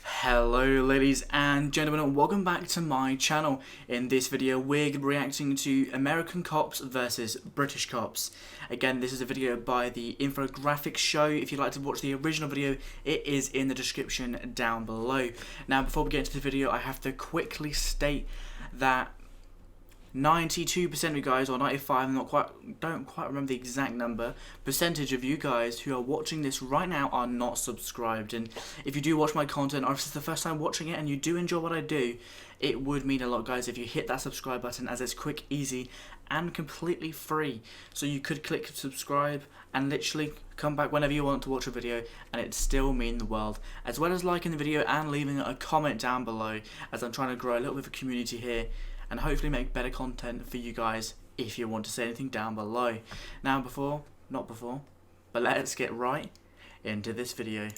Hello ladies and gentlemen, and welcome back to my channel. In this video we're going to be reacting to American cops versus British cops. Again, this is a video by the Infographics Show. If you'd like to watch the original video, it is in the description down below. Now before we get into the video, I have to quickly state that 92% of you guys, or 95, don't quite remember the exact number, percentage of you guys who are watching this right now are not subscribed. And if you do watch my content, or if this is the first time watching it and you do enjoy what I do, it would mean a lot, guys, if you hit that subscribe button, as it's quick, easy, and completely free. So you could click subscribe and literally come back whenever you want to watch a video, and it'd still mean the world, as well as liking the video and leaving a comment down below, as I'm trying to grow a little bit of a community here and hopefully make better content for you guys if you want to say anything down below. Now but let's get right into this video.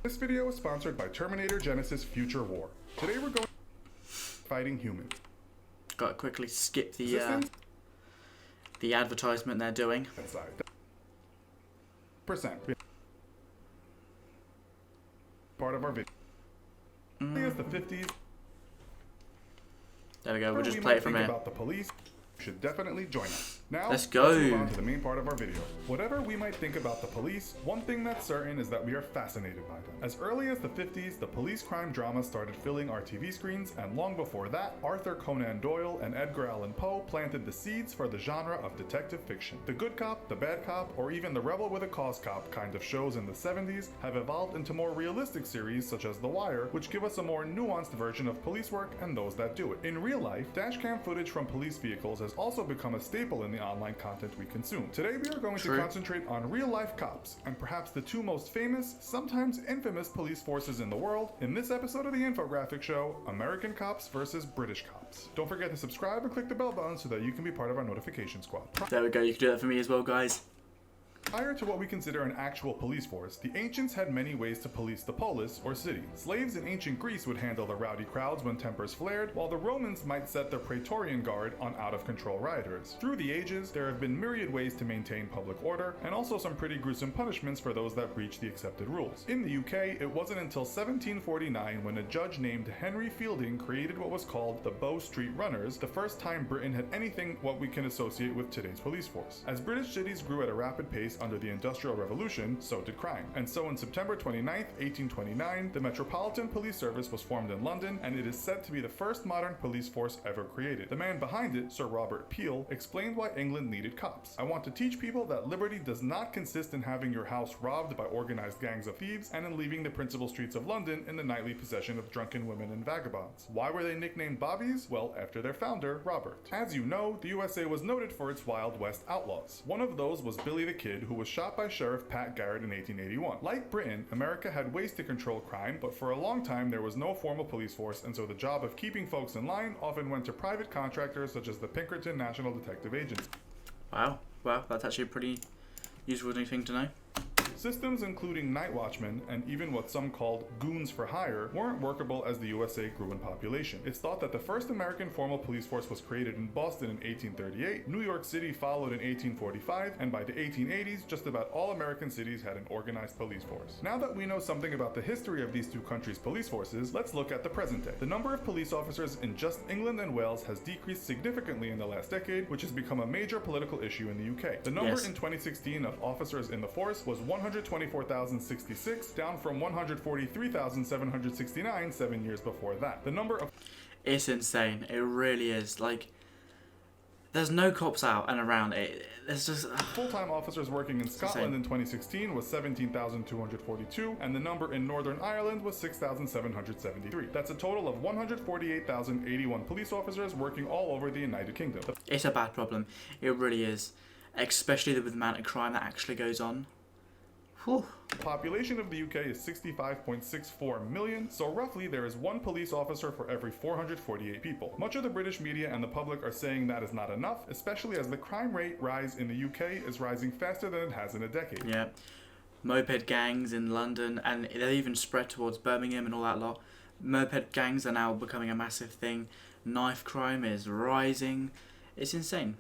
This video is sponsored by Terminator Genisys Future War. Today we're going fighting humans. Got to quickly skip the advertisement they're doing. Percent. Part of our video. It's the 50s. There we go, we'll just play it from here. About the police, you should definitely join us. Now, let's go. Let's move on to the main part of our video. Whatever we might think about the police, one thing that's certain is that we are fascinated by them. As early as the 50s, the police crime drama started filling our TV screens, and long before that, Arthur Conan Doyle and Edgar Allan Poe planted the seeds for the genre of detective fiction. The good cop, the bad cop, or even the rebel with a cause cop kind of shows in the 70s have evolved into more realistic series such as The Wire, which give us a more nuanced version of police work and those that do it. In real life, dashcam footage from police vehicles has also become a staple in the online content we consume. Today we are going to concentrate on real-life cops, and perhaps the two most famous, sometimes infamous police forces in the world, in this episode of the Infographics Show, American cops versus British cops. Don't forget to subscribe and click the bell button so that you can be part of our notification squad. There we go, you can do that for me as well, guys. Prior to what we consider an actual police force, the ancients had many ways to police the polis, or city. Slaves in ancient Greece would handle the rowdy crowds when tempers flared, while the Romans might set their Praetorian Guard on out-of-control rioters. Through the ages, there have been myriad ways to maintain public order, and also some pretty gruesome punishments for those that breach the accepted rules. In the UK, it wasn't until 1749 when a judge named Henry Fielding created what was called the Bow Street Runners, the first time Britain had anything what we can associate with today's police force. As British cities grew at a rapid pace under the Industrial Revolution, so did crime. And so on September 29, 1829, the Metropolitan Police Service was formed in London, and it is said to be the first modern police force ever created. The man behind it, Sir Robert Peel, explained why England needed cops. I want to teach people that liberty does not consist in having your house robbed by organized gangs of thieves and in leaving the principal streets of London in the nightly possession of drunken women and vagabonds. Why were they nicknamed Bobbies? Well, after their founder, Robert. As you know, the USA was noted for its Wild West outlaws. One of those was Billy the Kid, who was shot by Sheriff Pat Garrett in 1881. Like Britain, America had ways to control crime, but for a long time there was no formal police force, and so the job of keeping folks in line often went to private contractors such as the Pinkerton National Detective Agency. Wow, that's actually a pretty useful thing to know. Systems including night watchmen and even what some called goons for hire weren't workable as the USA grew in population. It's thought that the first American formal police force was created in Boston in 1838, New York City followed in 1845, and by the 1880s just about all American cities had an organized police force. Now that we know something about the history of these two countries' police forces, let's look at the present day. The number of police officers in just England and Wales has decreased significantly in the last decade, which has become a major political issue in the UK. The number in 2016 of officers in the force was 124,066, down from 143,769 7 years before that. The number of... It's insane. It really is. Like, there's no cops out and around. It's just... Full-time officers working in Scotland in 2016 was 17,242, and the number in Northern Ireland was 6,773. That's a total of 148,081 police officers working all over the United Kingdom. It's a bad problem. It really is. Especially with the amount of crime that actually goes on. Whew. The population of the UK is 65.64 million, so roughly there is one police officer for every 448 people. Much of the British media and the public are saying that is not enough, especially as the crime rate rise in the UK is rising faster than it has in a decade. Yeah, moped gangs in London, and they even spread towards Birmingham and all that lot. Moped gangs are now becoming a massive thing. Knife crime is rising. It's insane.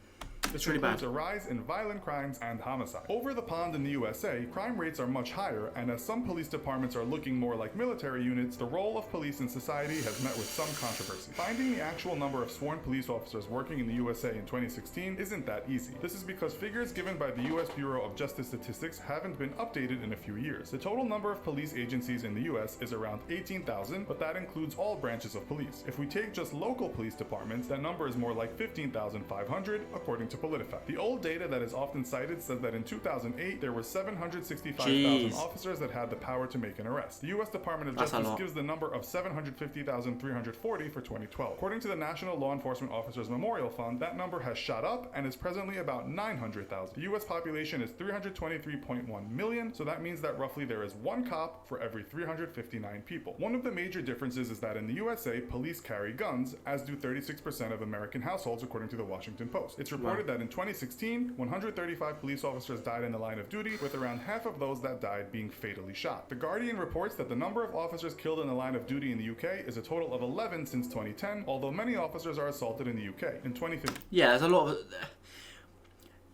This really includes bad. a rise in violent crimes and homicide. Over the pond in the USA, crime rates are much higher, and as some police departments are looking more like military units, the role of police in society has met with some controversy. Finding the actual number of sworn police officers working in the USA in 2016 isn't that easy. This is because figures given by the US Bureau of Justice Statistics haven't been updated in a few years. The total number of police agencies in the US is around 18,000, but that includes all branches of police. If we take just local police departments, that number is more like 15,500, according to PolitiFact. The old data that is often cited says that in 2008, there were 765,000 officers that had the power to make an arrest. The US Department of Justice gives the number of 750,340 for 2012. According to the National Law Enforcement Officers Memorial Fund, that number has shot up and is presently about 900,000. The US population is 323.1 million, so that means that roughly there is one cop for every 359 people. One of the major differences is that in the USA, police carry guns, as do 36% of American households, according to the Washington Post. It's reported that in 2016, 135 police officers died in the line of duty, with around half of those that died being fatally shot. The Guardian reports that the number of officers killed in the line of duty in the UK is a total of 11 since 2010, although many officers are assaulted in the UK. In 2015, yeah,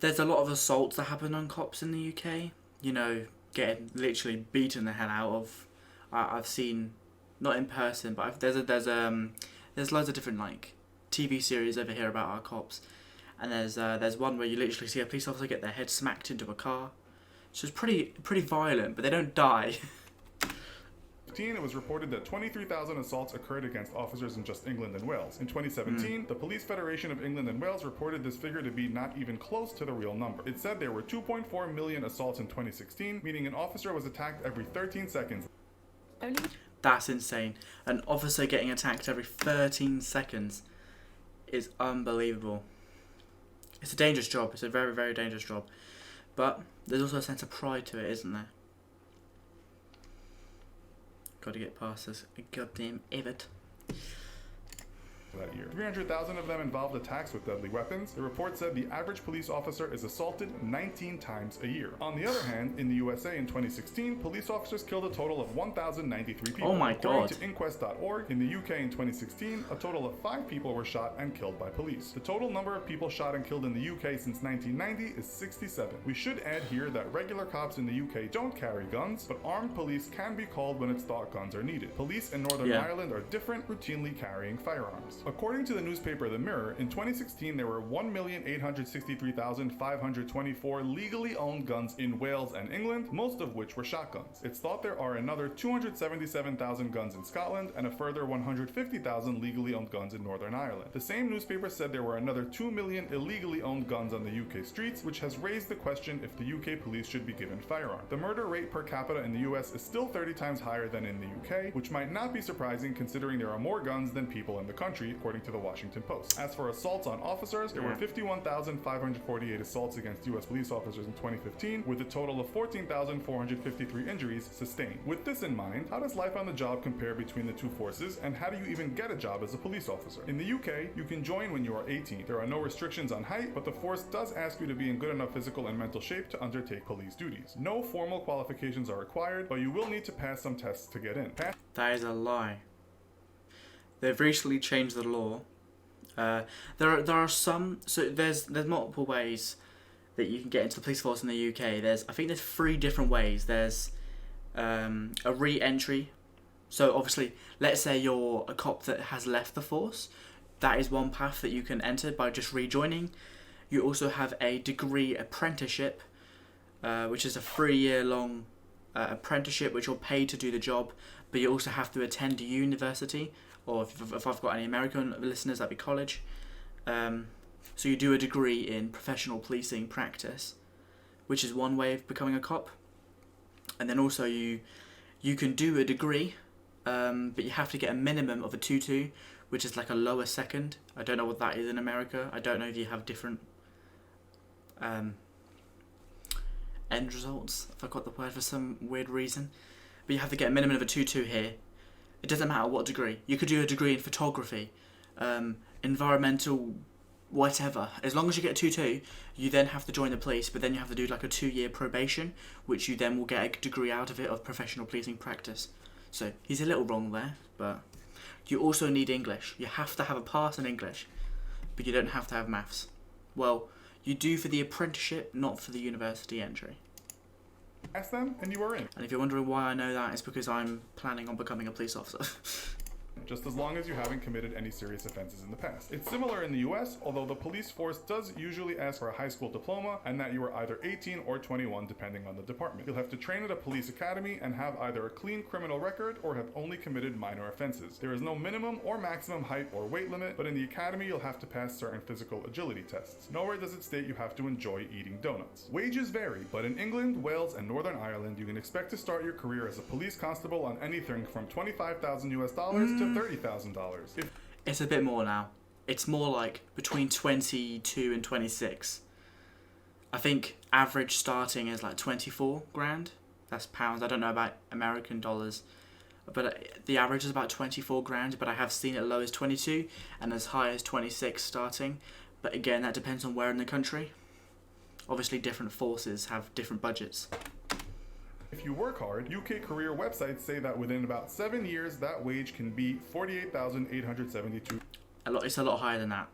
there's a lot of assaults that happen on cops in the UK. You know, getting literally beaten the hell out of. I've seen, not in person, but there's loads of different like TV series over here about our cops, and there's one where you literally see a police officer get their head smacked into a car. So it's pretty violent, but they don't die. it was reported that 23,000 assaults occurred against officers in just England and Wales. In 2017, the Police Federation of England and Wales reported this figure to be not even close to the real number. It said there were 2.4 million assaults in 2016, meaning an officer was attacked every 13 seconds. That's insane. An officer getting attacked every 13 seconds is unbelievable. It's a dangerous job. It's a very, very dangerous job. But there's also a sense of pride to it, isn't there? Got to get past this goddamn Everett. That year. 300,000 of them involved attacks with deadly weapons. The report said the average police officer is assaulted 19 times a year. On the other hand, in the USA in 2016, police officers killed a total of 1,093 people. Oh my God. According to Inquest.org, in the UK in 2016, a total of 5 people were shot and killed by police. The total number of people shot and killed in the UK since 1990 is 67. We should add here that regular cops in the UK don't carry guns, but armed police can be called when it's thought guns are needed. Police in Northern Ireland are different, routinely carrying firearms. According to the newspaper The Mirror, in 2016 there were 1,863,524 legally owned guns in Wales and England, most of which were shotguns. It's thought there are another 277,000 guns in Scotland and a further 150,000 legally owned guns in Northern Ireland. The same newspaper said there were another 2 million illegally owned guns on the UK streets, which has raised the question if the UK police should be given firearms. The murder rate per capita in the US is still 30 times higher than in the UK, which might not be surprising considering there are more guns than people in the country, according to the Washington Post. As for assaults on officers, there were 51,548 assaults against US police officers in 2015, with a total of 14,453 injuries sustained. With this in mind, how does life on the job compare between the two forces, and how do you even get a job as a police officer? In the UK, you can join when you are 18. There are no restrictions on height, but the force does ask you to be in good enough physical and mental shape to undertake police duties. No formal qualifications are required, but you will need to pass some tests to get in. That is a lie. They've recently changed the law. There are some. So there's multiple ways that you can get into the police force in the UK. I think there's 3 different ways. There's a re-entry. So obviously, let's say you're a cop that has left the force. That is one path that you can enter by just rejoining. You also have a degree apprenticeship, which is a 3-year-long apprenticeship, which you're paid to do the job, but you also have to attend university. Or if I've got any American listeners, that'd be college. So you do a degree in professional policing practice, which is one way of becoming a cop. And then also you can do a degree, but you have to get a minimum of a 2-2, which is like a lower second. I don't know what that is in America. I don't know if you have different end results, if I got the word for some weird reason. But you have to get a minimum of a 2-2 here. It doesn't matter what degree. You could do a degree in photography, environmental, whatever. As long as you get a 2-2, you then have to join the police, but then you have to do like a 2-year probation, which you then will get a degree out of it of professional policing practice. So he's a little wrong there, but you also need English. You have to have a pass in English, but you don't have to have maths. Well, You do for the apprenticeship, not for the university entry. Ask them and you are in. And if you're wondering why I know that, it's because I'm planning on becoming a police officer. Just as long as you haven't committed any serious offenses in the past. It's similar in the US, although the police force does usually ask for a high school diploma and that you are either 18 or 21 depending on the department. You'll have to train at a police academy and have either a clean criminal record or have only committed minor offenses. There is no minimum or maximum height or weight limit, but in the academy you'll have to pass certain physical agility tests. Nowhere does it state you have to enjoy eating donuts. Wages vary, but in England, Wales, and Northern Ireland you can expect to start your career as a police constable on anything from $25,000 to $30,000. It's a bit more now. It's more like between 22 and 26. I think average starting is like 24 grand. That's pounds. I don't know about American dollars. But the average is about 24 grand. But I have seen it low as 22 and as high as 26 starting. But again, that depends on where in the country. Obviously, different forces have different budgets. If you work hard, UK career websites say that within about 7 years, that wage can be $48,872. It's a lot higher than that.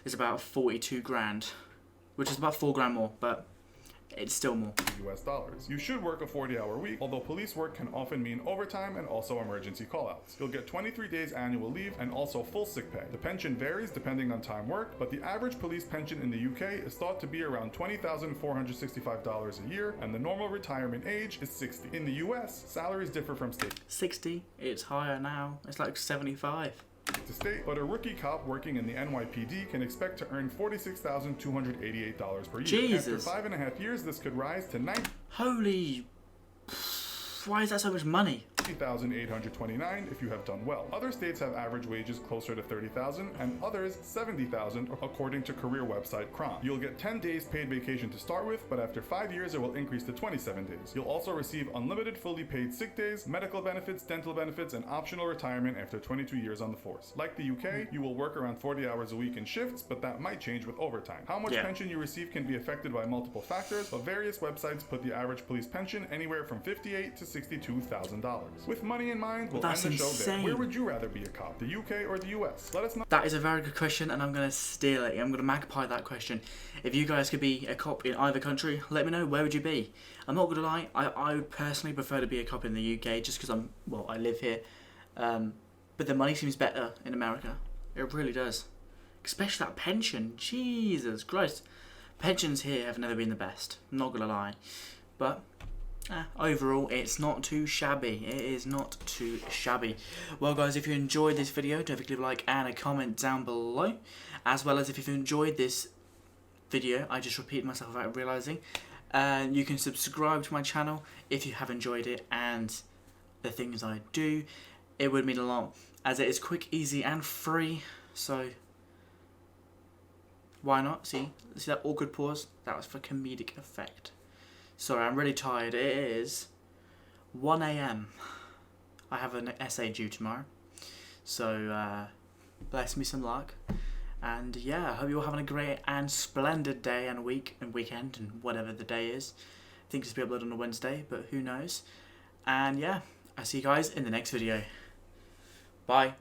It's about 42 grand, which is about 4 grand more, but it's still more. US dollars. You should work a 40-hour week, although police work can often mean overtime and also emergency callouts. You'll get 23 days annual leave and also full sick pay. The pension varies depending on time worked, but the average police pension in the UK is thought to be around $20,465 a year, and the normal retirement age is 60. In the US, salaries differ from state 60? It's higher now. It's like 75. to state, but a rookie cop working in the NYPD can expect to earn $46,288 per year. Jesus. After 5.5 years, this could rise to Holy... Why is that so much money? $90,829 if you have done well. Other states have average wages closer to $30,000 and others $70,000 according to career website Crom. You'll get 10 days paid vacation to start with, but after 5 years it will increase to 27 days. You'll also receive unlimited fully paid sick days, medical benefits, dental benefits, and optional retirement after 22 years on the force. Like the UK, you will work around 40 hours a week in shifts, but that might change with overtime. How much pension you receive can be affected by multiple factors, but various websites put the average police pension anywhere from $58,000 to $62,000. With money in mind, we'll end the show there. Where would you rather be a cop, the UK or the US? Let us know. That is a very good question, and I'm going to steal it. I'm going to magpie that question. If you guys could be a cop in either country, let me know, where would you be? I'm not going to lie, I would personally prefer to be a cop in the UK just because I live here. But the money seems better in America. It really does. Especially that pension. Jesus Christ. Pensions here have never been the best. I'm not going to lie. But... overall, it's not too shabby. It is not too shabby. Well, guys, if you enjoyed this video, don't forget to leave a like and a comment down below. As well as if you've enjoyed this video, I just repeated myself without realising. You can subscribe to my channel if you have enjoyed it and the things I do. It would mean a lot, as it is quick, easy, and free. So, why not? See that awkward pause? That was for comedic effect. Sorry, I'm really tired. It is 1 AM. I have an essay due tomorrow. So, bless me some luck. And yeah, I hope you're all having a great and splendid day and week and weekend and whatever the day is. I think it's to be uploaded on a Wednesday, but who knows. And yeah, I'll see you guys in the next video. Bye.